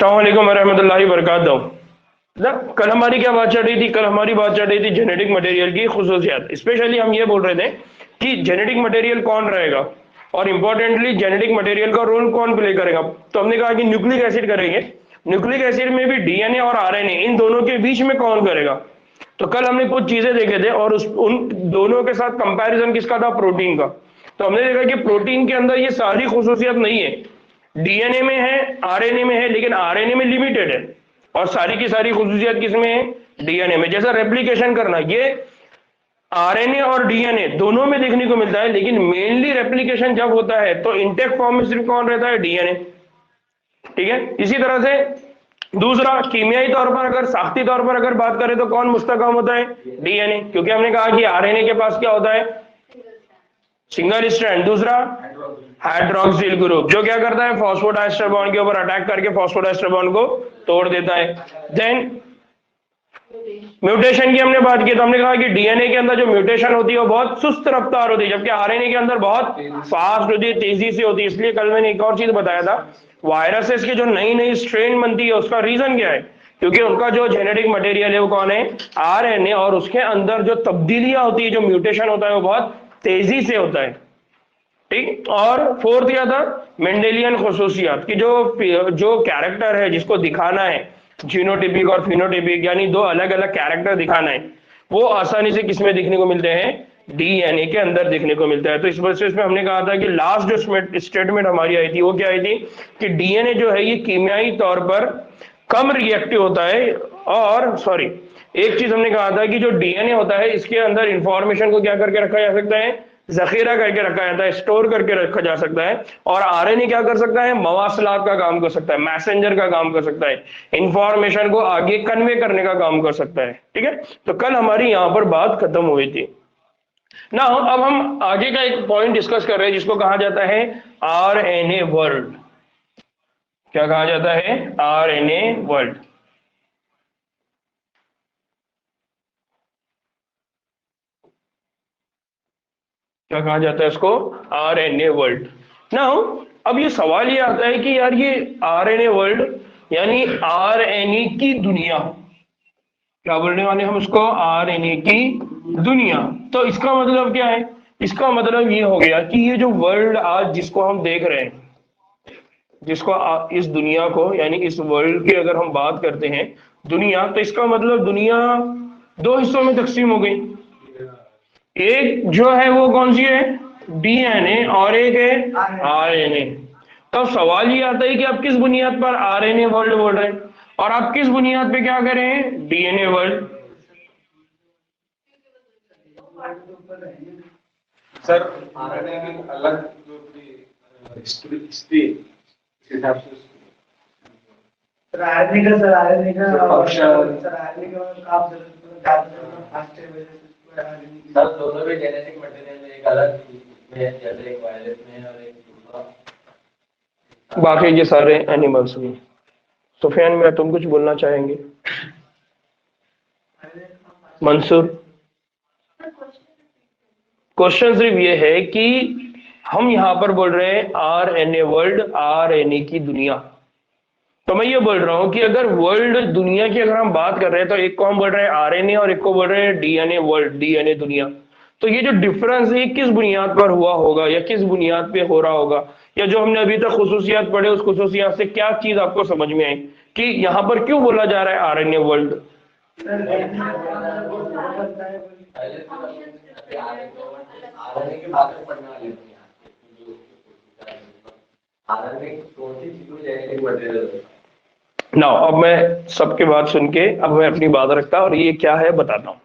अस्सलाम वालेकुम वरहमतुल्लाहि वबरकातुहू। कल हमारी क्या बात चल रही थी? कल हमारी बात चल रही थी जेनेटिक मटेरियल की खुसूसियात। स्पेशली हम ये बोल रहे थे कि जेनेटिक मटेरियल कौन रहेगा और इम्पोर्टेंटली जेनेटिक मटेरियल का रोल कौन प्ले करेगा। तो हमने कहा कि न्यूक्लिक एसिड करेंगे। न्यूक्लिक एसिड में भी डीएनए और आरएनए, इन दोनों के बीच में कौन करेगा। तो कल हमने कुछ चीजें देखे थे और उन दोनों के साथ कंपैरिजन किसका था? प्रोटीन का। तो हमने देखा कि प्रोटीन के अंदर ये सारी खुसूसियत नहीं है, डीएनए में है, आरएनए में है, लेकिन आरएनए में लिमिटेड है और सारी की सारी खुसूसियत किसमें है? डीएनए में। जैसा रेप्लिकेशन करना, ये आरएनए और डीएनए दोनों में देखने को मिलता है, लेकिन मेनली रेप्लिकेशन जब होता है तो इंटेक्ट फॉर्म में सिर्फ कौन रहता है? डीएनए। ठीक है। इसी तरह से दूसरा, कीमियाई तौर पर अगर, साख्ती तौर पर अगर बात करें तो कौन मुस्तकम होता है? डीएनए, क्योंकि हमने कहा कि आरएनए के पास क्या होता है? Single strand. दूसरा हाइड्रोक्सिल ग्रुप, जो क्या करता है? फॉस्फोडाइस्टर बॉन्ड के ऊपर अटैक करके फॉस्फोडाइस्टर बॉन्ड को तोड़ देता है। देन म्यूटेशन की हमने बात की, तो हमने कहा कि डीएनए के अंदर जो म्यूटेशन होती है वो बहुत सुस्त रफ्तार होती है, जबकि आरएनए के अंदर बहुत फास्ट होती है, तेजी से होती है। इसलिए कल मैंने एक और चीज बताया था, वायरसेस की जो नई नई स्ट्रेन बनती है उसका रीजन क्या है? क्योंकि उनका जो जेनेटिक मटेरियल है वो कौन है? आरएनए, और उसके अंदर जो तब्दीलियां होती है, जो म्यूटेशन होता है वो बहुत तेजी से होता है। ठीक। और फोर्थ क्या था? मेंडेलियन खुसूसियात की जो कैरेक्टर है जिसको दिखाना है, जीनोटिपिक और फिनोटिपिक, यानी दो अलग अलग कैरेक्टर दिखाना है, वो आसानी से किसमें देखने को मिलते हैं? डीएनए के अंदर देखने को मिलता है। तो इस वजह से हमने कहा था कि लास्ट जो स्टेटमेंट हमारी आई थी वो क्या आई थी कि डीएनए जो है ये कीमियाई तौर पर कम रिएक्टिव होता है। और सॉरी, एक चीज हमने कहा था कि जो डीएनए होता है इसके अंदर इंफॉर्मेशन को क्या करके रखा जा सकता है? जखीरा करके रखा जाता है, स्टोर करके रखा जा सकता है। और आरएनए क्या कर सकता है? मवासलात का काम कर सकता है, मैसेंजर का काम कर सकता है, इंफॉर्मेशन को आगे कन्वे करने का काम कर सकता है। ठीक है। तो कल हमारी यहां पर बात खत्म हुई थी ना। अब हम आगे का एक पॉइंट डिस्कस कर रहे हैं जिसको कहा जाता है आरएनए वर्ल्ड। क्या कहा जाता है? RNA world. क्या कहा जाता है इसको? RNA world. नाउ अब ये सवाल ये आता है कि यार ये आरएनए वर्ल्ड यानी आरएनए की दुनिया, क्या बोलने वाले हम उसको? आरएनए की दुनिया। तो इसका मतलब क्या है? इसका मतलब ये हो गया कि ये जो वर्ल्ड आज जिसको हम देख रहे हैं, इस दुनिया को, यानी इस वर्ल्ड की अगर हम बात करते हैं दुनिया, तो इसका मतलब दुनिया दो हिस्सों में तकसीम हो गई। एक जो है वो कौन सी है? डीएनए, और एक है आरएनए। तो सवाल ये आता है कि आप किस बुनियाद पर आरएनए वर्ल्ड बोल रहे हैं और आप किस बुनियाद पे क्या करें? DNA world. सर आरएनए की अलग जो हिस्ट्री हिसाब से सर आरएनए का फंक्शन सर दोनों भी जेनेटिक मटेरियल में एक अलग में है, जैसे एक वायरस में है और एक दूसरा बाकी ये सारे एनिमल्स में। सुफियान में तुम कुछ बोलना चाहेंगे? मंसूर, क्वेश्चन सिर्फ ये है कि हम यहां पर बोल रहे हैं आरएनए वर्ल्ड, आरएनए की दुनिया। तो मैं ये बोल रहा हूं कि अगर वर्ल्ड दुनिया की अगर हम बात कर रहे हैं तो एक को हम बोल रहे हैं आरएनए और एक को बोल रहे हैं डीएनए वर्ल्ड, डीएनए दुनिया। तो ये जो डिफरेंस है किस बुनियाद पर हुआ होगा या किस बुनियाद पे हो रहा होगा, या जो हमने अभी तक खुसूसियात पढ़े उस खुसूसियात से क्या चीज आपको समझ में आई कि यहां पर क्यों बोला जा रहा है आरएनए वर्ल्ड? आरएनए के बारे में पढ़ने वाले थे आरएनए कौन सी चीजों में जेनेटिक मटेरियल ना। अब मैं सबके बात सुन के अब मैं अपनी बात रखता और ये क्या है बताता हूं।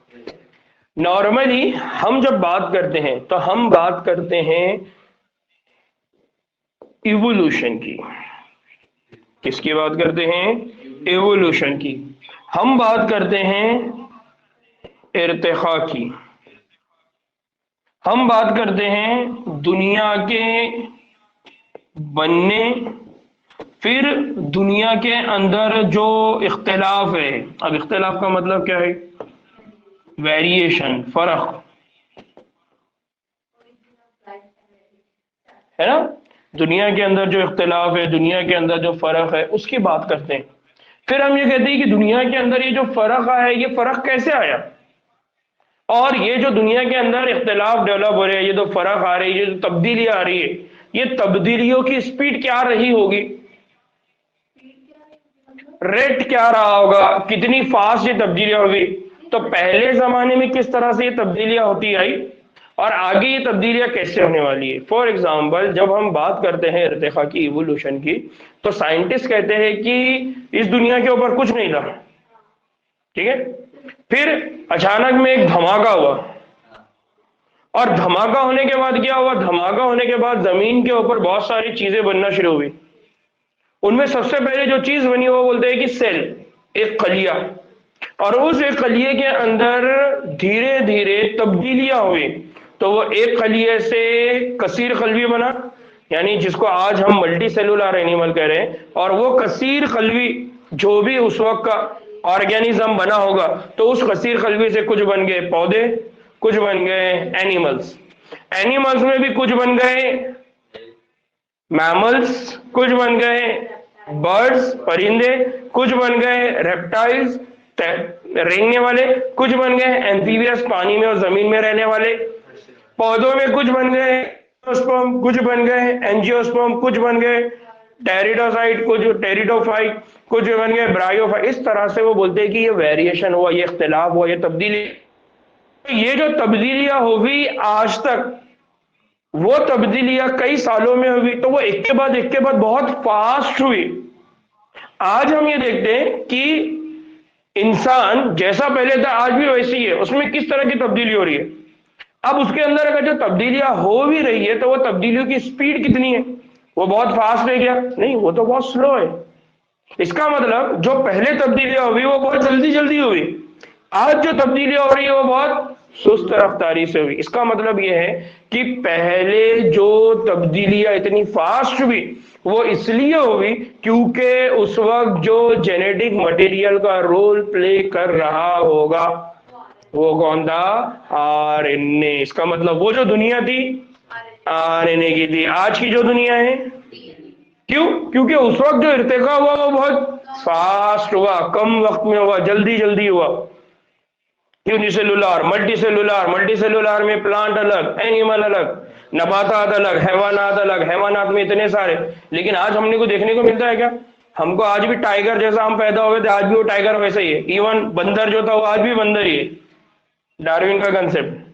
नॉर्मली हम जब बात करते हैं तो हम बात करते हैं इवोल्यूशन की। किसकी बात करते हैं? इवोल्यूशन की। हम बात करते हैं इर्तिखा की। हम बात करते हैं दुनिया के बनने, फिर दुनिया के अंदर जो इख्तिलाफ है। अब इख्तिलाफ का मतलब क्या है? वेरिएशन, फर्क, है ना। दुनिया के अंदर जो इख्तिलाफ है, दुनिया के अंदर जो फर्क है, उसकी बात करते हैं। फिर हम ये कहते हैं कि दुनिया के अंदर ये जो फर्क आया है, ये फर्क कैसे आया, और ये जो दुनिया के अंदर इख्तिलाफ डेवलप हो रहे हैं, ये जो फर्क आ रही है, ये जो तब्दीली आ रही है, ये तब्दीलियों की स्पीड क्या रही होगी, रेट क्या रहा होगा, कितनी फास्ट ये तब्दीलियां होगी। तो पहले जमाने में किस तरह से ये तब्दीलियां होती आई और आगे ये तब्दीलियां कैसे होने वाली है। फॉर एग्जाम्पल, जब हम बात करते हैं इर्तिका की, इवोल्यूशन की, तो साइंटिस्ट कहते हैं कि इस दुनिया के ऊपर कुछ नहीं था, ठीक है, फिर अचानक में एक धमाका हुआ, और धमाका होने के बाद क्या हुआ, धमाका होने के बाद जमीन के ऊपर बहुत सारी चीजें बनना शुरू हुई। उनमें सबसे पहले जो चीज बनी वो बोलते हैं कि सेल, एक खलिया, और उस एक खलिए के अंदर धीरे धीरे तब्दीलियां हुई। तो वो एक खलिए से कसीर खलवी बना, यानी जिसको आज हम मल्टी सेलुलर एनिमल कह रहे हैं, और वो कसीर खलवी जो भी उस वक्त का ऑर्गेनिज्म बना होगा, तो उस कसीर खलवी से कुछ बन गए पौधे, कुछ बन गए एनिमल्स, एनिमल्स में भी कुछ बन गए मैमल्स, कुछ बन गए बर्ड्स, परिंदे, कुछ बन गए रेप्टाइल्स, रेंगने वाले, कुछ बन गए एम्फीबियस, पानी में और जमीन में रहने वाले, पौधों में कुछ बन गए एंजियोस्पर्म, कुछ बन गए एंजियोस्पर्म, कुछ बन गए टेरिडोसाइट, कुछ टेरिडोफाइट, कुछ बन गए ब्रायोफाइट। इस तरह से वो बोलते हैं कि ये वेरिएशन हुआ, ये इख्तिलाफ हुआ, ये तब्दीली। ये जो तब्दीलियां हुई आज तक, वो तब्दीलियां कई सालों में हुई, तो वो एक के बाद बहुत फास्ट हुई। आज हम ये देखते हैं कि इंसान जैसा पहले था आज भी वैसी है, उसमें किस तरह की तब्दीली हो रही है। अब उसके अंदर अगर जो तब्दीलियां हो भी रही है, तो वो तब्दीलियों की स्पीड कितनी है, वो बहुत फास्ट है क्या, नहीं, वो तो बहुत स्लो है। इसका मतलब जो पहले तब्दीलियां हुई वो बहुत जल्दी जल्दी हुई, आज जो तब्दीलियां हो रही है वो बहुत सुस्त रफ्तारी से हुई। इसका मतलब यह है कि पहले जो तब्दीलियां इतनी फास्ट हुई वो इसलिए हुई क्योंकि उस वक्त जो जेनेटिक मटेरियल का रोल प्ले कर रहा होगा वो कौन था, आरएनए। इसका मतलब वो जो दुनिया थी आरएनए की थी, आज की जो दुनिया है, क्यों, क्योंकि उस वक्त जो इर्तिका हुआ वो बहुत फास्ट हुआ, कम वक्त में हुआ, जल्दी जल्दी हुआ। यूनिसेलुलर, मल्टीसेलुलर, मल्टीसेलुलर में प्लांट अलग, एनिमल अलग, नबातात अलग, हैवानात अलग, हैवानात में इतने सारे। लेकिन आज हमने को देखने को मिलता है क्या, हमको आज भी टाइगर जैसा हम पैदा हुए थे, आज भी वो टाइगर वैसा ही है। इवन बंदर जो था वो आज भी बंदर ही है। डार्विन का कंसेप्ट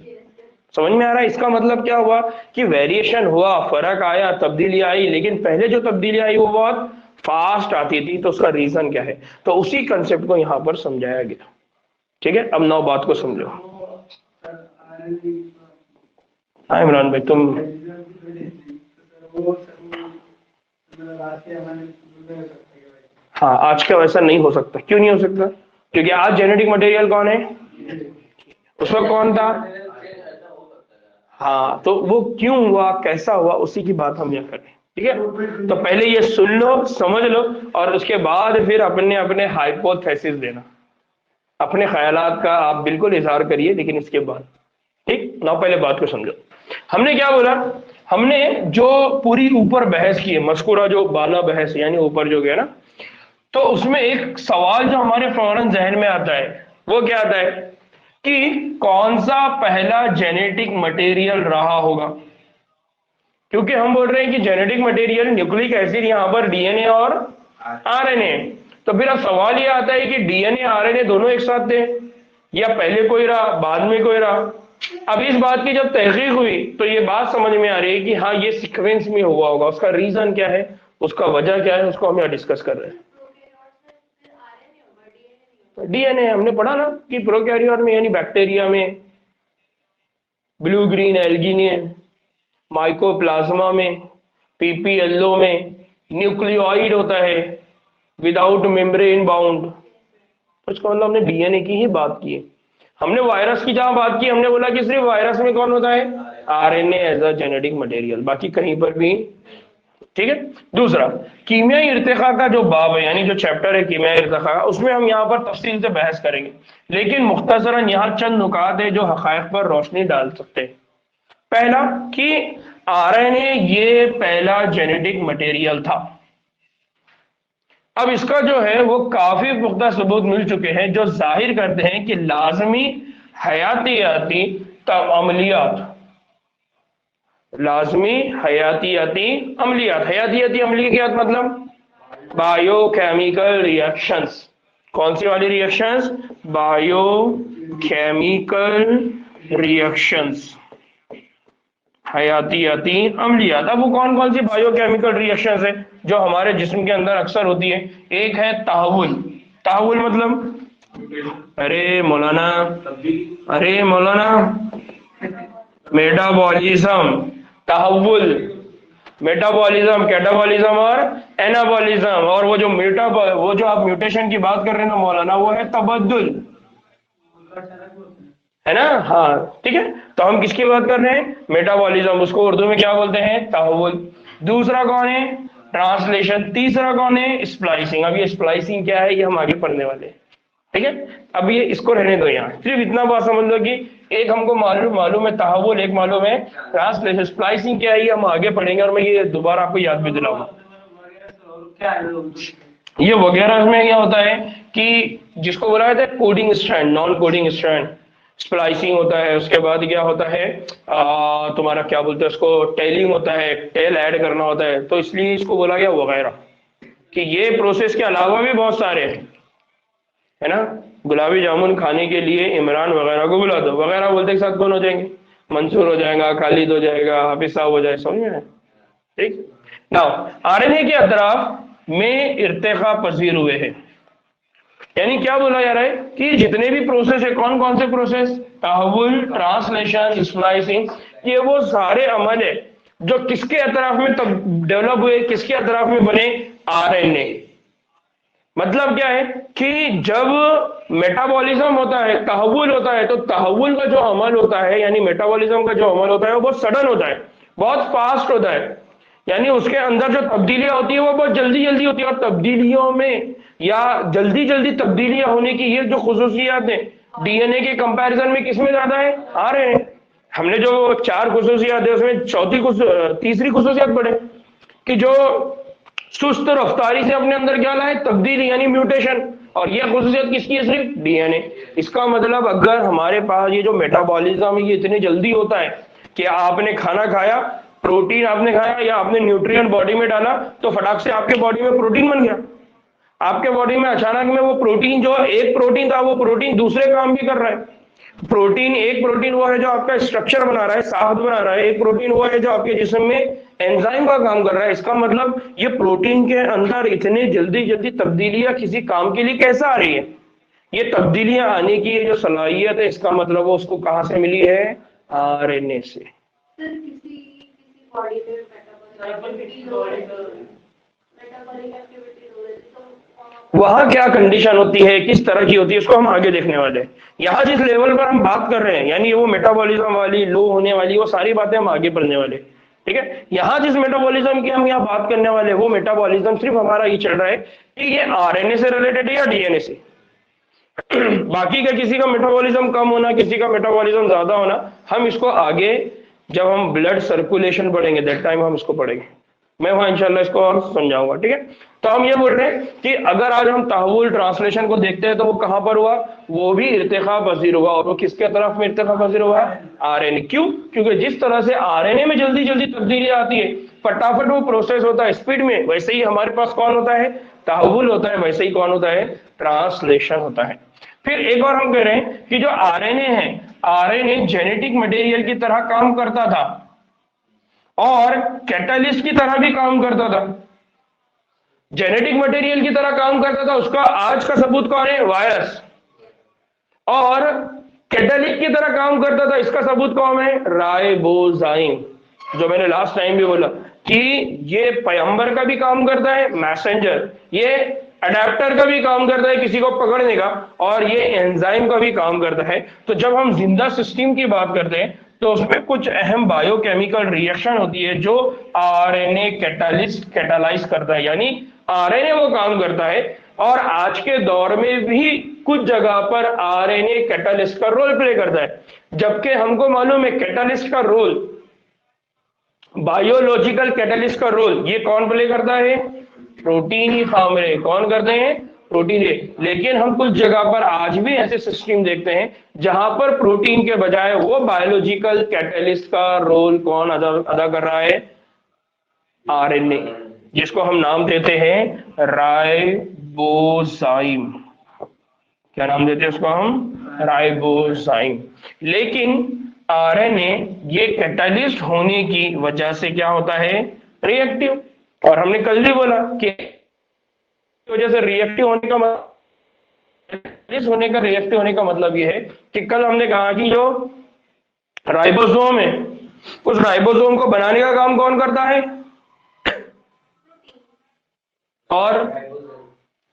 समझ में आ रहा है। इसका मतलब क्या हुआ कि वेरिएशन हुआ, फर्क आया, तब्दीली आई, लेकिन पहले जो तब्दीली आई वो बहुत फास्ट आती थी। तो उसका रीजन क्या है, तो उसी कंसेप्ट को यहाँ पर समझाया गया। ठीक है, अब 9 बात को समझो। हाँ इमरान भाई तुम, हाँ आज का वैसा नहीं हो सकता। क्यों नहीं हो सकता, क्योंकि आज जेनेटिक मटेरियल कौन है, उस वक्त कौन था। हाँ तो वो क्यों हुआ, कैसा हुआ, उसी की बात हम यहाँ करें। ठीक है, तो पहले ये सुन लो, समझ लो, और उसके बाद फिर अपने अपने हाइपोथेसिस देना, अपने ख्यालात का आप बिल्कुल इजहार करिए, लेकिन इसके बाद। ठीक ना, पहले बात को समझो। हमने क्या बोला, हमने जो पूरी ऊपर बहस की है, मस्कुरा जो बाला बहस यानी ऊपर जो गया ना, तो उसमें एक सवाल जो हमारे फौरन जहन में आता है वो क्या आता है कि कौन सा पहला जेनेटिक मटेरियल रहा होगा। क्योंकि हम बोल रहे हैं कि जेनेटिक मटेरियल न्यूक्लिक एसिड यहाँ पर डीएनए और आरएनए। तो फिर अब सवाल ये आता है कि डीएनए आरएनए दोनों एक साथ थे, या पहले कोई रहा बाद में कोई रहा। अब इस बात की जब तहकीक हुई तो ये बात समझ में आ रही है कि हाँ ये सीक्वेंस में हुआ होगा। उसका रीजन क्या है, उसका वजह क्या है, उसको हम यहाँ डिस्कस कर रहे हैं। डीएनए हमने पढ़ा ना कि प्रोकैरियोट में यानी बैक्टीरिया में, ब्लू ग्रीन एल्गी में, माइकोप्लाज्मा में, पीपीएलओ में न्यूक्लियोइड होता है विदाउट मेम्ब्रेन बाउंड। उसका मतलब हमने डीएनए की ही बात की है। हमने वायरस की जहां बात की, हमने बोला कि सिर्फ वायरस में कौन होता है, RNA as a genetic material, बाकी कहीं पर भी। ठीक है, दूसरा कीमियाई इर्तिका का जो बाब है यानी जो चैप्टर है कीमियाई इर्तिका का, उसमें हम यहाँ पर तफसील से बहस करेंगे, लेकिन मुख्तसरन यहाँ चंद नुकात है जो हकायक पर रोशनी डाल सकते हैं। पहला कि आरएनए ये पहला जेनेटिक मटेरियल था। अब इसका जो है वो काफी पुख्ता सबूत मिल चुके हैं जो जाहिर करते हैं कि लाजमी हयातियाती अमलियात, लाजमी हयातियाती अमलियात, हयातियाती अमलियात मतलब बायोकेमिकल रिएक्शंस। कौन सी वाली रिएक्शंस? बायोकेमिकल रिएक्शंस, हयातियाती अम्लियात। अब वो कौन कौन सी बायोकेमिकल रिएक्शंस है जो हमारे जिस्म के अंदर अक्सर होती है? एक है तहव्वुल। तहव्वुल मतलब, अरे मौलाना, अरे मौलाना, मेटाबॉलिज्म, तहव्वुल, मेटाबॉलिज्म, कैटाबॉलिज्म और एनाबॉलिज्म। और वो जो वो जो आप म्यूटेशन की बात कर रहे हैं ना मौलाना, वो है तबद्दुल, है ना? हाँ ठीक है। तो हम किसकी बात कर रहे हैं? मेटाबॉलिज्म। उसको उर्दू में क्या बोलते हैं? तहव्वुल। दूसरा कौन है? ट्रांसलेशन। तीसरा कौन है? स्प्लाइसिंग। अब ये स्प्लाइसिंग क्या है ये हम आगे पढ़ने वाले हैं, ठीक है? अब ये इसको रहने दो यहाँ, सिर्फ इतना बात समझ लो कि एक हमको मालूम है तहव्वुल, एक मालूम है ट्रांसलेशन। स्प्लाइसिंग क्या है ये हम आगे पढ़ेंगे और मैं ये दोबारा आपको याद भी दिलाऊंगा। ये वगैरह में क्या होता है कि जिसको बोला जाता है coding strand, non coding strand, splicing होता है। उसके बाद क्या होता है तुम्हारा क्या बोलते हैं उसको, टेलिंग होता है, टेल ऐड करना होता है। तो इसलिए इसको बोला गया वगैरह, कि ये प्रोसेस के अलावा भी बहुत सारे हैं, है ना? गुलाबी जामुन खाने के लिए इमरान वगैरह को बुला दो, वगैरह बोलते के साथ कौन हो जाएंगे? मंसूर हो जाएगा, खालिद हो जाएगा, हाफिज साहब हो जाए, समझ में? ठीक। नाउ आरएनए के अतराफ में इर्तिका पजीर हुए हैं, यानी क्या बोला जा रहा है कि जितने भी प्रोसेस है, कौन कौन से प्रोसेस? तहव्वुल, ट्रांसलेशन, स्प्लाइसिंग, ये वो सारे अमल है जो किसके अतराफ में तब डेवलप हुए, किसके अतराफ में बने? आरएनए। मतलब क्या है कि जब मेटाबॉलिज्म होता है, तहव्वुल होता है, तो तहव्वुल का जो अमल होता है यानी मेटाबॉलिज्म का जो अमल होता है वो बहुत सडन होता है, बहुत फास्ट होता है। यानी उसके अंदर जो तब्दीलियां होती है वो बहुत जल्दी जल्दी होती है। और तब्दीलियों में या जल्दी जल्दी तब्दीलियां होने की ये जो खुसूसियात है डीएनए के कंपैरिजन में किसमें ज्यादा है? आरएनए। हमने जो 4 खुसूसियात है उसमें तीसरी खुसूसियत पढ़े कि जो सुस्त रफ्तारी से अपने अंदर क्या लाए? तब्दीली यानी म्यूटेशन। और यह खुसूसियत किसकी है? सिर्फ डीएनए। इसका मतलब अगर हमारे पास ये जो मेटाबॉलिज्म है ये इतनी जल्दी होता है कि आपने खाना खाया, प्रोटीन आपने खाया या आपने न्यूट्रिएंट बॉडी में डाला तो फटाक से आपके बॉडी में प्रोटीन बन गया। आपके बॉडी में अचानक में वो प्रोटीन, जो एक प्रोटीन था वो प्रोटीन दूसरे काम भी कर रहा है। प्रोटीन, एक प्रोटीन वो है जो आपका स्ट्रक्चर बना रहा है, साख्त बना रहा है, एक प्रोटीन वो है जो आपके जिस्म में एंजाइम का काम कर रहा है। इसका मतलब ये प्रोटीन के अंदर इतने जल्दी जल्दी तब्दीलियां किसी काम के लिए कैसे आ रही है? ये तब्दीलियां आने की ये जो सलाहियत है, इसका मतलब वो उसको कहां से मिली है? आरएनए से। वहां क्या कंडीशन होती है, किस तरह की होती है, उसको हम आगे देखने वाले हैं। यहाँ जिस लेवल पर हम बात कर रहे हैं यानी वो मेटाबॉलिज्म वाली, लो होने वाली, वो सारी बातें हम आगे पढ़ने वाले, ठीक है? यहाँ जिस मेटाबॉलिज्म की हम यहाँ बात करने वाले, वो मेटाबॉलिज्म सिर्फ हमारा ये चल रहा है कि ये आरएनए से रिलेटेड है या डीएनए से। बाकी का किसी का मेटाबॉलिज्म कम होना, किसी का मेटाबॉलिज्म ज्यादा होना, हम इसको आगे जब हम ब्लड सर्कुलेशन पढ़ेंगे दैट टाइम हम इसको पढ़ेंगे। मैं वहां इंशाल्लाह इसको और समझाऊंगा, ठीक है? तो हम ये बोल रहे हैं कि अगर आज हम तहव्वुल, ट्रांसलेशन को देखते हैं तो वो कहां पर हुआ? वो भी इर्तिका पजीर हुआ। और वो किसके तरफ में इर्तिका पजीर हुआ? आरएनए। क्यों? क्योंकि जिस तरह से आरएनए में जल्दी जल्दी तब्दीलियां आती है, फटाफट वो प्रोसेस होता है स्पीड में, वैसे ही हमारे पास कौन होता है? तहव्वुल होता है। वैसे ही कौन होता है? ट्रांसलेशन होता है। फिर एक और हम कह रहे हैं कि जो आरएनए है, आरएनए जेनेटिक मटेरियल की तरह काम करता था और कैटालिस्ट की तरह भी काम करता था। जेनेटिक मटेरियल की तरह काम करता था, उसका आज का सबूत कौन है? वायरस। और कैटालिस्ट की तरह काम करता था, इसका सबूत कौन है? राइबोजाइम। जो मैंने लास्ट टाइम भी बोला कि ये पैगंबर का भी काम करता है, मैसेंजर, ये अडेप्टर का भी काम करता है किसी को पकड़ने का, और ये एंजाइम का भी काम करता है। तो जब हम जिंदा सिस्टम की बात करते हैं तो उसमें कुछ अहम बायोकेमिकल रिएक्शन होती है जो आरएनए कैटालाइज करता है, यानी आरएनए वो काम करता है। और आज के दौर में भी कुछ जगह पर आरएनए कैटालिस्ट का रोल प्ले करता है। जबकि हमको मालूम है कैटालिस्ट का रोल बायोलॉजिकल कैटलिस्ट का रोल ये कौन प्ले करता है? प्रोटीन ही फॉर्म में कौन करते हैं? प्रोटीन है। लेकिन हम कुछ जगह पर आज भी ऐसे सिस्टम देखते हैं जहां पर प्रोटीन के बजाय वो बायोलॉजिकल कैटलिस्ट का रोल कौन अदा कर रहा है? आरएनए, जिसको हम नाम देते हैं राइबोजाइम। क्या नाम देते हैं उसको हम? राइबोजाइम। लेकिन आरएनए ये कैटलिस्ट होने की वजह से क्या होता है? रिएक्टिव। और हमने कल भी बोला कि वजह से रिएक्टिव होने का रिएक्टिव होने का मतलब ये है कि कल हमने कहा कि जो राइबोसोम है उस राइबोसोम को बनाने का काम कौन करता है? और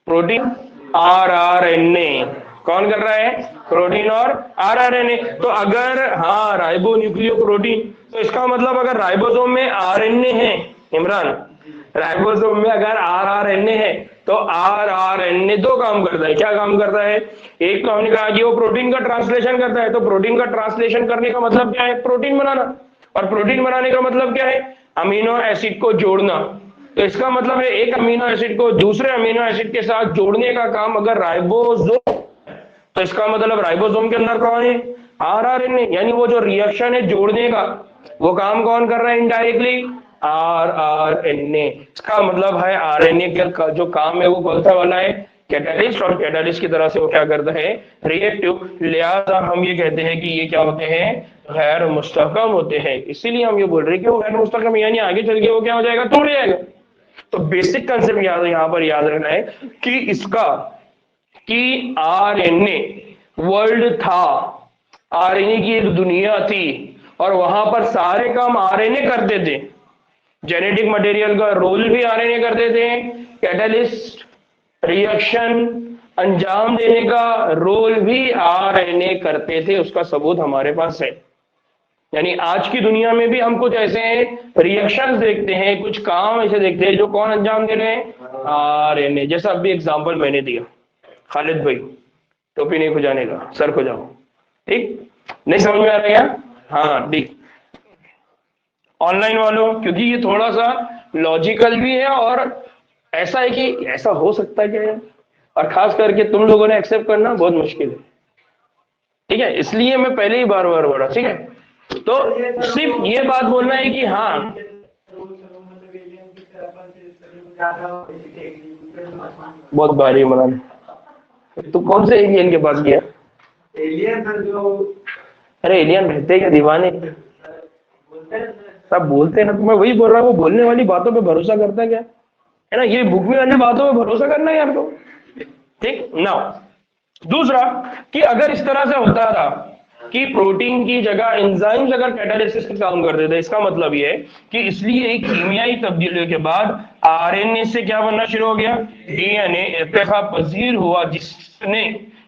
प्रोटीन आरआरएनए कौन कर रहा है? प्रोटीन और आरआरएनए। तो अगर हाँ राइबो न्यूक्लियोप्रोटीन, तो इसका मतलब अगर राइबोसोम में आरएनए है, इमरान राइबोसोम में अगर आरआरएनए है तो आरआरएनए दो काम करता है। क्या काम करता है? एक तो हमने कहा कि वो प्रोटीन का ट्रांसलेशन करता है, तो प्रोटीन का ट्रांसलेशन करने का मतलब क्या है? प्रोटीन बनाना। और प्रोटीन बनाने का मतलब क्या है? अमीनो एसिड को जोड़ना। तो इसका मतलब है एक अमीनो एसिड को दूसरे अमीनो एसिड के साथ जोड़ने का काम अगर राइबोसोम, तो इसका मतलब राइबोसोम के अंदर कौन है? आरआरएनए। यानी वो जो रिएक्शन है जोड़ने का वो काम कौन कर रहा है? Indirectly rRNA. इसका मतलब है आरएनए का जो काम है वो कौन सा वाला है? कैटलिस्ट। और कैटलिस्ट की तरह से वो क्या करता है? रिएक्टिव। लिहाजा हम ये कहते हैं कि ये क्या होते हैं? गैर मुस्तहकम होते हैं। इसीलिए हम ये बोल रहे हैं कि वो गैर मुस्तहकम, यानी आगे चल के वो क्या हो जाएगा? तोड़ जाएगा। तो बेसिक कंसेप्ट यहाँ पर याद रखना है कि इसका कि आरएनए वर्ल्ड था, आरएनए की एक दुनिया थी और वहां पर सारे काम आरएनए करते थे। जेनेटिक मटेरियल का रोल भी आरएनए करते थे, कैटलिस्ट रिएक्शन अंजाम देने का रोल भी आरएनए करते थे। उसका सबूत हमारे पास है। यानी आज की दुनिया में भी हम कुछ ऐसे रिएक्शंस देखते हैं, कुछ काम ऐसे देखते हैं जो कौन अंजाम दे रहे हैं? आरएनए। जैसा अभी एग्जांपल मैंने दिया, खालिद भाई टोपी नहीं खुजाने का, सर खुजाओ। ठीक? नहीं समझ में आ रहा है? हाँ ठीक। ऑनलाइन वालों, क्योंकि ये थोड़ा सा लॉजिकल भी है और ऐसा है कि ऐसा हो सकता है क्या, और खास करके तुम लोगों ने एक्सेप्ट करना बहुत मुश्किल है। ठीक है, इसलिए मैं पहले ही बार बार बोला। ठीक है, तो सिर्फ ये बात बोलना है कि हाँ बहुत भारी मनान। तू कौन से एलियन के पास गया? एलियन सर जो, अरे एलियन रहते क्या दीवाने? सब बोलते हैं ना, तो मैं वही बोल रहा हूँ, वो बोलने वाली बातों पे भरोसा करता है क्या? है ना, ये बुक में वाली बातों पे भरोसा करना है यार को। ठीक ना। दूसरा कि अगर इस तरह से होता था कि प्रोटीन की जगह एंजाइम्स अगर कैटालिसिस का काम करते थे, इसका मतलब ये है कि इसलिए एक कीमियाई तब्दीलियों के बाद आरएनए से क्या बनना शुरू हो गया? डीएनए इर्तिखा पजीर हुआ, जिसने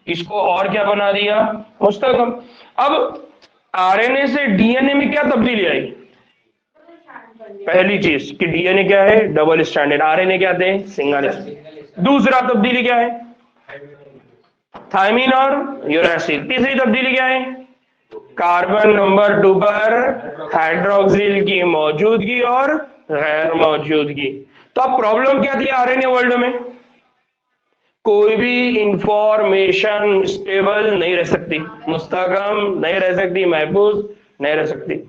इसको और क्या बना दिया? मुस्तहकम। अब आरएनए से डीएनए में क्या तब्दीली आई? पहली चीज कि डीएनए क्या है? Double standard. आरएनए क्या थे? Single standard. दूसरा तब्दीली क्या है? थायमीन और यूरासिल। तीसरी तब्दीली क्या है? कार्बन नंबर 2 पर हाइड्रोक्सिल की मौजूदगी और गैर मौजूदगी। तो अब प्रॉब्लम क्या थी आरएनए वर्ल्ड में? कोई भी इंफॉर्मेशन स्टेबल नहीं रह सकती, मुस्तहकम नहीं रह सकती, महफूज नहीं रह सकती।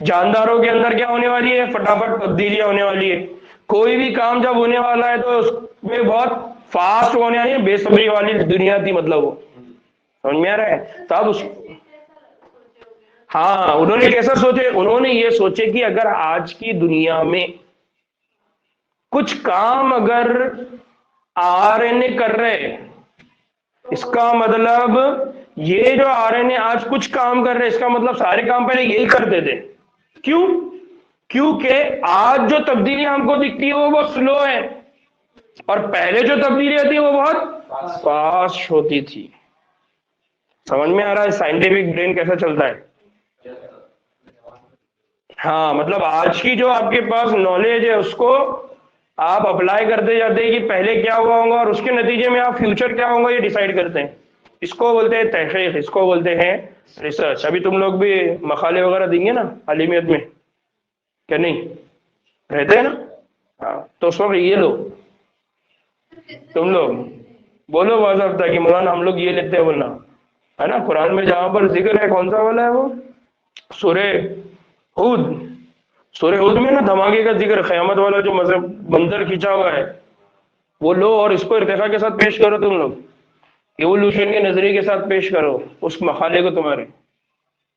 जानदारों के अंदर क्या होने वाली है? फटाफट तब्दीलियां होने वाली है। कोई भी काम जब होने वाला है तो उसमें बहुत फास्ट होने वाली है, बेसब्री वाली दुनिया थी, मतलब वो समझ में आ रहा है? तब उस हाँ, उन्होंने कैसा सोचे? उन्होंने ये सोचे कि अगर आज की दुनिया में कुछ काम अगर आरएनए कर रहे हैं, इसका मतलब ये जो आरएनए आज कुछ काम कर रहे हैं, इसका मतलब सारे काम पहले यही करते थे। क्यों? क्योंकि आज जो तब्दीलियां हमको दिखती है वो बहुत स्लो है और पहले जो तब्दीलियां थी वो बहुत फास्ट होती थी। समझ में आ रहा है साइंटिफिक ब्रेन कैसा चलता है? हाँ, मतलब आज की जो आपके पास नॉलेज है उसको आप अप्लाई करते जाते हैं कि पहले क्या हुआ होगा और उसके नतीजे में आप फ्यूचर क्या होगा ये डिसाइड करते हैं। इसको बोलते हैं तहकीक, इसको बोलते हैं रिसर्च। अभी तुम लोग भी मकाले वगैरह देंगे ना आलिमियत में, क्या नहीं रहते हैं ना? हाँ, तो उस वक्त ये लो, तुम लोग बोलो बाज़ाब्ता कि मौलाना हम लोग ये लेते हैं बोलना, है ना? कुरान में जहां पर जिक्र है कौन सा वाला है वो? सूरे हूद। सूरे हूद में ना धमाके का जिक्र, क़यामत वाला जो मतलब मंजर खींचा हुआ है वो लो और इसको इर्तिका के साथ पेश करो, तुम लोग इवोल्यूशन के नजरिए के साथ पेश करो उस मखाले को तुम्हारे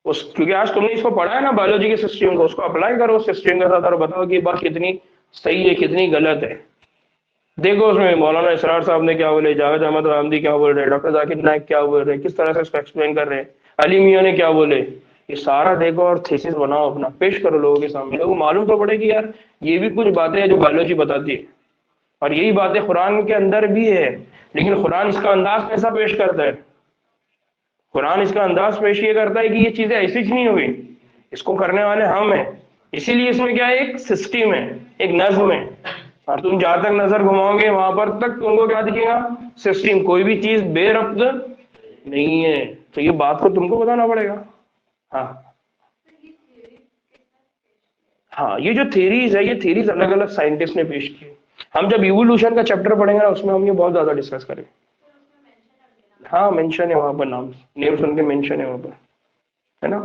उस, क्योंकि आज तुमने इसको पढ़ा है ना बायोलॉजी के सिस्टम को, उसको अप्लाई करो उस सिस्टम के साथ और बताओ कि ये बात कितनी सही है कितनी गलत है। देखो उसमें मौलाना इसरार साहब ने क्या बोले, जावेद अहमद गांधी क्या बोल रहे, डॉक्टर जाकिर नाइक क्या बोल रहे, किस तरह से इसको एक्सप्लेन कर रहे हैं, अली मियां ने क्या बोले, ये सारा देखो और थीसिस बनाओ अपना, पेश करो लोगों के सामने, लोगों को मालूम तो पड़े कि यार ये भी कुछ बातें हैं जो बायोलॉजी बताती है और यही बातें कुरान के अंदर भी है, लेकिन कुरान इसका अंदाज कैसा पेश करता है? कुरान इसका अंदाज पेश ये करता है कि ये चीजें ऐसी नहीं हुई, इसको करने वाले हम हैं, इसीलिए इसमें क्या है, एक सिस्टम है, एक नज्म है, और तुम जहां तक नजर घुमाओगे वहां पर तक तुमको क्या दिखेगा? सिस्टम। कोई भी चीज बेरब्त नहीं है, तो ये बात को तुमको बताना पड़ेगा। हाँ हाँ, ये जो थ्योरीज है, ये थ्योरीज अलग अलग साइंटिस्ट ने पेश की है। हम जब इवोल्यूशन का चैप्टर पढ़ेंगे ना उसमें हम ये बहुत ज्यादा डिस्कस करेंगे। हाँ मेंशन है वहां पर, नेम सुन के मेंशन है वहां पर, है ना?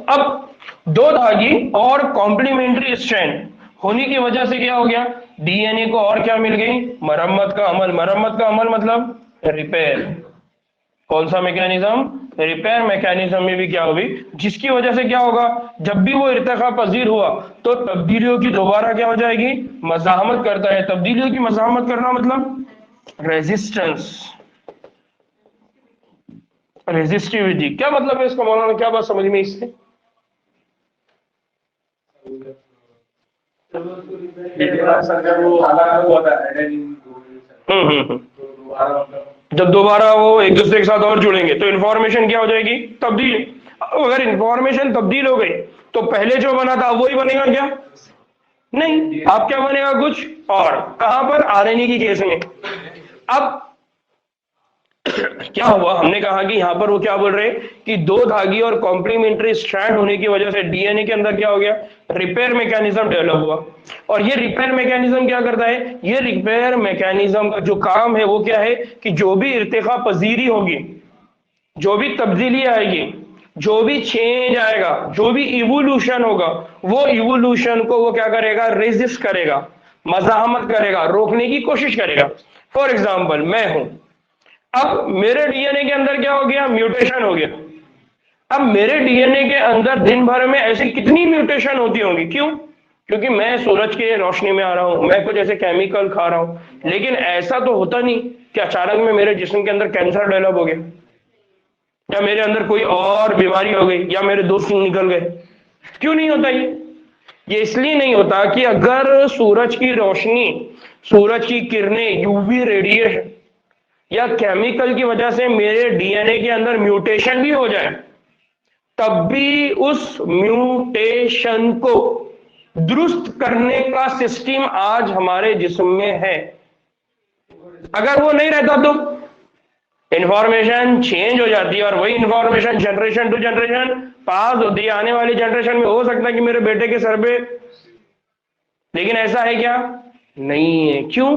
अब दो धागी और कॉम्प्लीमेंट्री स्ट्रैंड होने की वजह से क्या हो गया? डीएनए को और क्या मिल गई? मरम्मत का अमल। मरम्मत का अमल मतलब रिपेयर। कौन सा मैकेनिज्म? रिपेयर मैकेनिज्म में भी क्या होगी, जिसकी वजह से क्या होगा, जब भी वो इर्तिका पजीर हुआ तो तब्दीलियों की दोबारा क्या हो जाएगी? मज़ाहमत करता है। तब्दीलियों की मज़ाहमत करना मतलब रेजिस्टेंस, रेजिस्टिविटी। क्या मतलब है इसका मौलाना, क्या बात समझ में इससे? सर वो अलग हुआ था एडेनिन, तो दोबारा मतलब जब दोबारा वो एक दूसरे के साथ और जुड़ेंगे तो इंफॉर्मेशन क्या हो जाएगी? तब्दील। अगर इंफॉर्मेशन तब्दील हो गई तो पहले जो बना था वही बनेगा क्या? नहीं, आप क्या बनेगा? कुछ और। कहां पर? आरएनए की केस में। अब क्या हुआ, हमने कहा कि यहां पर वो क्या बोल रहे हैं कि दो धागी और कॉम्प्लीमेंट्री स्ट्रैंड होने की वजह से डीएनए के अंदर क्या हो गया? रिपेयर मैकेनिज्म डेवलप हुआ। और ये रिपेयर मैकेनिज्म क्या करता है? ये रिपेयर मैकेनिज्म का जो काम है वो क्या है कि जो भी इर्तिका पजीरी होगी, जो भी तब्दीली आएगी, जो भी चेंज आएगा, जो भी इवोल्यूशन होगा, वो इवोल्यूशन को वो क्या करेगा? रेजिस्ट करेगा, मज़ाहमत करेगा, रोकने की कोशिश करेगा। फॉर एग्जाम्पल मैं हूं, अब मेरे डीएनए के अंदर क्या हो गया? म्यूटेशन हो गया। अब मेरे डीएनए के अंदर दिन भर में ऐसी कितनी म्यूटेशन होती होंगी? क्यों? क्योंकि मैं सूरज की रोशनी में आ रहा हूं, मैं कुछ ऐसे केमिकल खा रहा हूं। लेकिन ऐसा तो होता नहीं कि अचानक में मेरे जिस्म के अंदर कैंसर डेवलप हो गया, या मेरे अंदर कोई और बीमारी हो गई, या मेरे दोस्त निकल गए। क्यों नहीं होता ये इसलिए नहीं होता कि अगर सूरज की रोशनी, सूरज की किरणें, यूवी रेडिएशन या केमिकल की वजह से मेरे डीएनए के अंदर म्यूटेशन भी हो जाए, तब भी उस म्यूटेशन को दुरुस्त करने का सिस्टम आज हमारे जिस्म में है। अगर वो नहीं रहता तो इंफॉर्मेशन चेंज हो जाती है और वही information generation to generation pass होती है। आने वाली जनरेशन में हो सकता है कि मेरे बेटे के सर पे, लेकिन ऐसा है क्या? नहीं है। क्यों?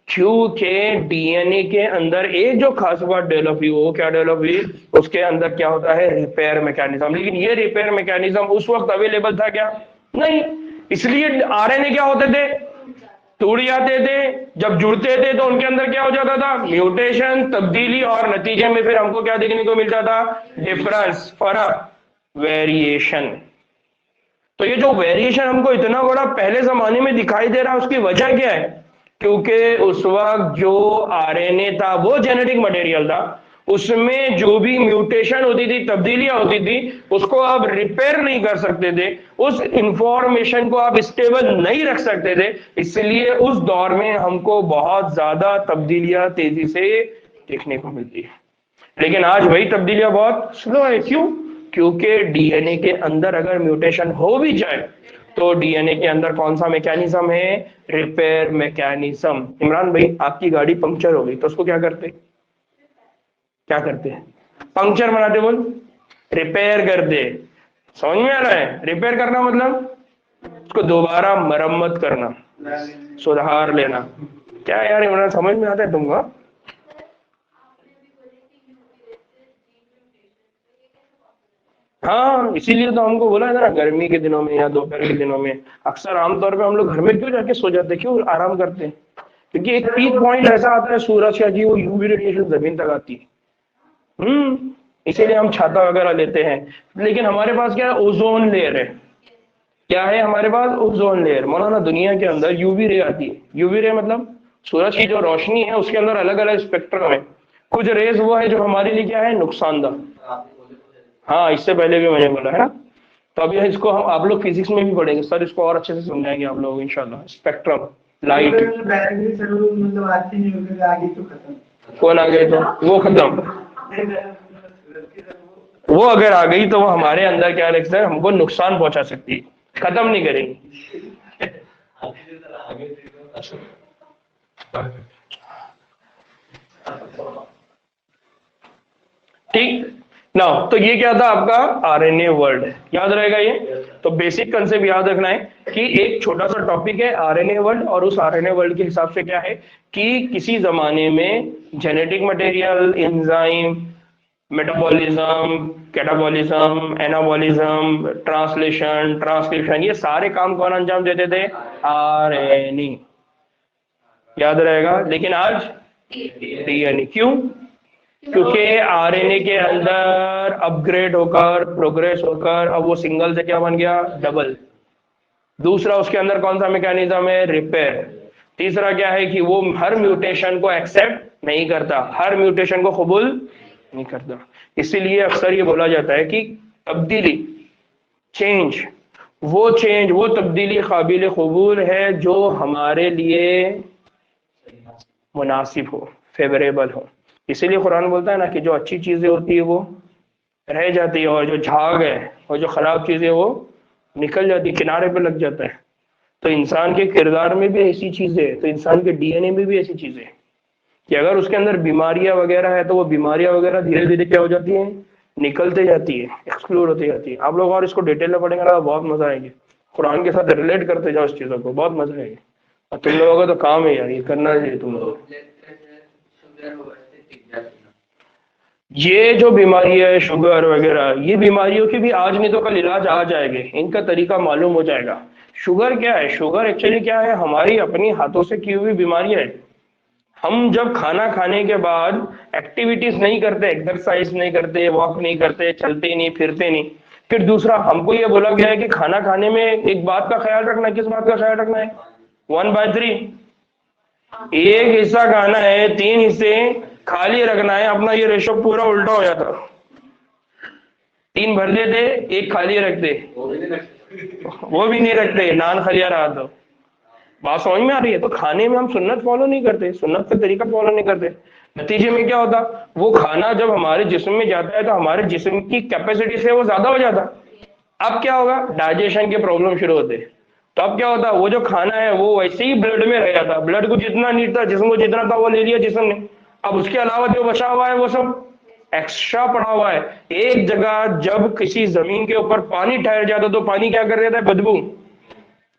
क्योंकि डीएनए के अंदर एक जो खास बात डेवलप हुई, वो क्या डेवलप हुई? उसके अंदर क्या होता है? Repair mechanism. लेकिन ये रिपेयर मैकेनिज्म उस वक्त अवेलेबल था क्या? नहीं। इसलिए आरएनए क्या होते थे? टूट जाते थे। जब जुड़ते थे तो उनके अंदर क्या हो जाता था? म्यूटेशन, तब्दीली, और नतीजे में फिर हमको क्या देखने को मिलता था? डिफरेंस, फर्क, वेरिएशन। तो ये जो वेरिएशन हमको इतना बड़ा पहले जमाने में दिखाई दे रहा है, उसकी वजह क्या है? क्योंकि उस वक्त जो आरएनए था वो जेनेटिक मटेरियल था, उसमें जो भी म्यूटेशन होती थी, तब्दीलियां होती थी, उसको आप रिपेयर नहीं कर सकते थे, उस इंफॉर्मेशन को आप स्टेबल नहीं रख सकते थे। इसलिए उस दौर में हमको बहुत ज्यादा तब्दीलियां तेजी से देखने को मिलती है। लेकिन आज वही तब्दीलियां बहुत स्लो है। क्यों? क्योंकि डीएनए के अंदर अगर म्यूटेशन हो भी जाए तो डीएनए के अंदर कौन सा मैकेनिज्म है? Repair mechanism. इमरान भाई, आपकी गाड़ी पंक्चर हो गई तो उसको क्या करते? क्या करते हैं? पंक्चर बनाते, बोल रिपेयर करते। समझ में आ रहा है? रिपेयर करना मतलब उसको दोबारा मरम्मत करना, सुधार लेना। क्या यार इमरान, समझ में आता है तुमको? हाँ, इसीलिए तो हमको बोला है ना, गर्मी के दिनों में या दोपहर के दिनों में अक्सर आमतौर पे हम लोग घर में क्यों जाके सो जाते हैं, क्यों आराम करते हैं? क्योंकि एक पीक पॉइंट ऐसा आता है सूरज का जी, वो यूवी रेडिएशन जमीन तक आती है। इसीलिए हम छाता वगैरह लेते हैं। लेकिन हमारे पास क्या है? ओजोन लेयर है। क्या है हमारे पास? Ozone layer. मौलाना, दुनिया के अंदर यूवी रे आती है। यूवी रे मतलब सूरज की जो रोशनी है उसके अंदर अलग अलग स्पेक्ट्रम है। कुछ रेज वो है जो हमारे लिए क्या है? नुकसानदायक। हाँ, इससे पहले भी मैंने बोला है ना। तो अभी इसको हम आप लोग फिजिक्स में भी पढ़ेंगे सर, इसको और अच्छे से समझाएंगे आप लोग इंशाल्लाह। Spectrum, light. मतलब आती नहीं होगी, आगे तो खत्म। कौन आ गए तो वो खत्म, वो अगर आ गई तो वो हमारे अंदर क्या रखता है? हमको नुकसान पहुंचा सकती है, खत्म नहीं करेंगी। ठीक ना? तो ये क्या था आपका? RNA world. याद रहेगा ये? तो बेसिक कंसेप्ट याद रखना है कि एक छोटा सा टॉपिक है आरएनए वर्ल्ड, और उस आरएनए वर्ल्ड के हिसाब से क्या है कि किसी जमाने में genetic material, enzyme, metabolism, catabolism, anabolism, translation, transcription, ये सारे काम कौन अंजाम देते थे? आरएनए। याद रहेगा। लेकिन आज डीएनए। क्यों? क्योंकि आरएनए के अंदर अपग्रेड होकर, प्रोग्रेस होकर अब वो सिंगल से क्या बन गया? डबल। दूसरा, उसके अंदर कौन सा मैकेनिज्म है? रिपेयर। तीसरा क्या है कि वो हर म्यूटेशन को एक्सेप्ट नहीं करता, हर म्यूटेशन को कबूल नहीं करता। इसीलिए अक्सर ये बोला जाता है कि तब्दीली, चेंज, वो तब्दीली काबिल कबूल है जो हमारे लिए मुनासिब हो, फेवरेबल हो। इसीलिए कुरान बोलता है ना कि जो अच्छी चीजें होती है वो रह जाती है, और जो झाग है और जो खराब चीजें वो निकल जाती है, किनारे पे लग जाता है। तो इंसान के किरदार में भी ऐसी चीजें है, तो इंसान के डीएनए में भी ऐसी चीजें है कि अगर उसके अंदर बीमारियां वगैरह है तो वो बीमारियां वगैरह धीरे धीरे क्या हो जाती हैं? निकलते जाती है, एक्सप्लोर होती जाती है। आप लोग और इसको डिटेल में पढ़ेंगे ना, बहुत मजा आएगी। कुरान के साथ रिलेट करते जाओ इस चीजों को, बहुत मजा आएगी। और तुम लोगों का तो काम है यार, ये करना चाहिए तुम लोग। ये जो बीमारी है शुगर वगैरह, ये बीमारियों की भी आज नहीं तो कल इलाज आ जाएंगे, इनका तरीका मालूम हो जाएगा। शुगर क्या है? शुगर एक्चुअली क्या है? हमारी अपनी हाथों से की हुई बीमारियां है। हम जब खाना खाने के बाद एक्टिविटीज नहीं करते, एक्सरसाइज नहीं करते, वॉक नहीं करते, चलते नहीं, फिरते नहीं। फिर दूसरा, हमको ये बोला गया है कि खाना खाने में एक बात का ख्याल रखना है। किस बात का ख्याल रखना है? 1/3। एक हिस्सा खाना है, 3 हिस्से खाली रखना है। अपना ये रेशो पूरा उल्टा हो जाता, 3 भर देते, 1 खाली रखते, वो भी नहीं रखते, नान खलिया रहा तो। बात समझ में आ रही है? तो खाने में हम सुन्नत फॉलो नहीं करते, सुन्नत का तरीका फॉलो नहीं करते। नतीजे में क्या होता? वो खाना जब हमारे जिस्म में जाता है तो हमारे जिस्म की कैपेसिटी से वो ज्यादा हो जाता। अब क्या होगा? डाइजेशन के प्रॉब्लम शुरू होते। तो अब क्या होता? वो जो खाना है वो वैसे ही ब्लड में रह जाता, ब्लड को जितना नीड था, जिस्म को जितना था वो ले लिया जिस्म ने। अब उसके अलावा जो बचा हुआ है वो सब एक्स्ट्रा पड़ा हुआ है। एक जगह जब किसी जमीन के ऊपर पानी ठहर जाता तो पानी क्या कर देता है? बदबू।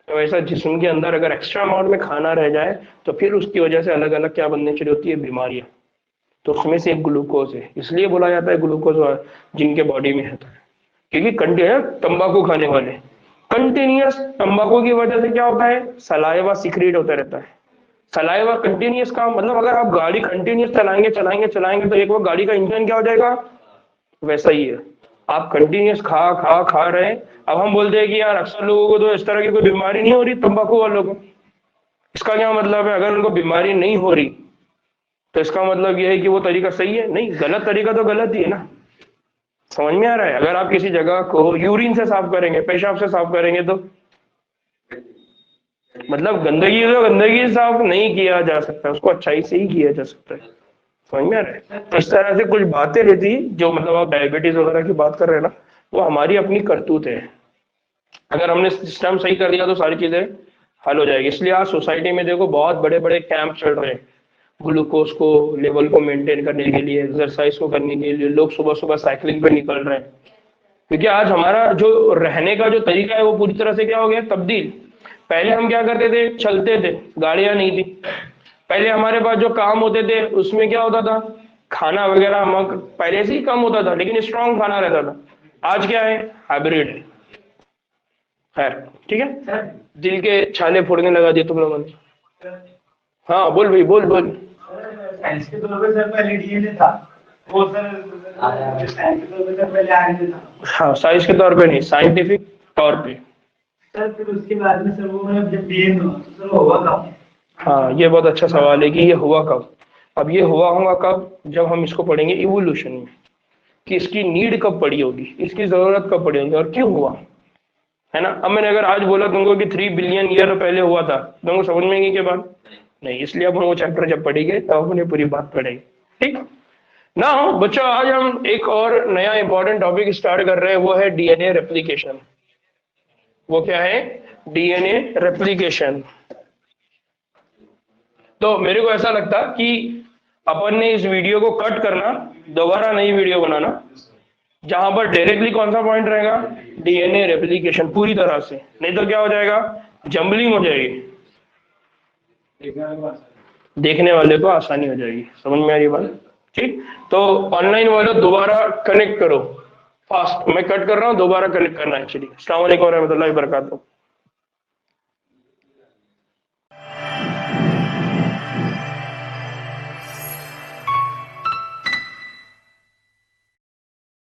तो ऐसा जिस्म के अंदर अगर एक्स्ट्रा अमाउंट में खाना रह जाए तो फिर उसकी वजह से अलग अलग क्या बनने शुरू होती है? बीमारियां। तो उसमें से एक ग्लूकोज है, इसलिए बोला जाता है ग्लूकोज जिनके बॉडी में है, क्योंकि कंटिन्यूस तंबाकू खाने वाले, कंटिन्यूस तंबाकू की वजह से क्या होता है? सलाइवा सीक्रेट होता रहता है। सलाइवा कंटिन्यूस का मतलब अगर आप गाड़ी कंटिन्यूस चलाएंगे तो एक वो गाड़ी का इंजन क्या हो जाएगा? वैसा ही है। आप कंटिन्यूस खा रहे हैं। अब हम बोलते हैं कि यार अक्सर लोगों को तो इस तरह की कोई बीमारी नहीं हो रही तंबाकू वालों को। इसका क्या मतलब है? अगर उनको बीमारी नहीं हो रही तो इसका मतलब यह है कि वो तरीका सही है? नहीं, गलत तरीका तो गलत ही है ना। समझ में आ रहा है? अगर आप किसी जगह को यूरिन से साफ करेंगे, पेशाब से साफ करेंगे तो मतलब गंदगी से साफ नहीं किया जा सकता, उसको अच्छाई से ही किया जा सकता है। समझ में आ रहा है? तो इस तरह से कुछ बातें रहती जो मतलब आप डायबिटीज वगैरह की बात कर रहे हैं ना, वो हमारी अपनी करतूत है। अगर हमने सिस्टम सही कर दिया तो सारी चीजें हल हो जाएगी। इसलिए आज सोसाइटी में देखो बहुत बड़े बड़े कैंप चल रहे हैं, ग्लूकोज को लेवल को मेंटेन करने के लिए, एक्सरसाइज को करने के लिए। लोग सुबह सुबह साइकिलिंग पे निकल रहे हैं। क्योंकि आज हमारा जो रहने का जो तरीका है वो पूरी तरह से क्या हो गया, तब्दील। पहले हम क्या करते थे, चलते थे, गाड़ियां नहीं थी। पहले हमारे पास जो काम होते थे उसमें क्या होता था, खाना वगैरह हम पहले से ही कम होता था लेकिन स्ट्रांग खाना रहता था। आज क्या है, हाइब्रिड है। खैर ठीक है, दिल के छाले फोड़ने लगा दिए तुम लोगों ने। हाँ बोल भाई, बोल बोल। साइंस के तौर पे सर पहले डीएनए था, वो सर साइंस के तौर पे सर पहले आरएनए था। हाँ, साइंस के तौर पे नहीं, साइंटिफिक तौर पे। सर फिर उसके बाद में सर वो मतलब जब डीएनए हुआ तो सर वो हुआ कब? हाँ, ये बहुत अच्छा सवाल है कि ये हुआ कब। अब ये हुआ होगा कब, जब हम इसको पढ़ेंगे इवोल्यूशन में, कि इसकी नीड कब पड़ी होगी, इसकी जरूरत कब पड़ी होगी और क्यों हुआ, है ना। अब मैंने अगर आज बोला तुमको कि 3 बिलियन ईयर पहले हुआ था, तुमको समझ में आएगी क्या बात? नहीं। इसलिए अपन वो चैप्टर जब पढ़ेंगे तब अपने पूरी बात पढ़ेंगे। ठीक ना हो बच्चों, आज हम एक और नया इंपॉर्टेंट टॉपिक स्टार्ट कर रहे हैं, वो है डीएनए रेप्लिकेशन। वो क्या है, डीएनए रेप्लिकेशन। तो मेरे को ऐसा लगता कि अपन ने इस वीडियो को कट करना, दोबारा नई वीडियो बनाना, जहां पर डायरेक्टली कौन सा पॉइंट रहेगा, डीएनए रेप्लिकेशन पूरी तरह से। नहीं तो क्या हो जाएगा, जंबलिंग हो जाएगी, देखने वाले को आसानी हो जाएगी। समझ में आ रही बात? ठीक, तो ऑनलाइन वालों दोबारा कनेक्ट करो फास्ट। मैं कट कर रहा हूँ, दोबारा कनेक्ट करना है। चलिए, अस्सलाम वालेकुम रहमतुल्लाहि व बरकातहू।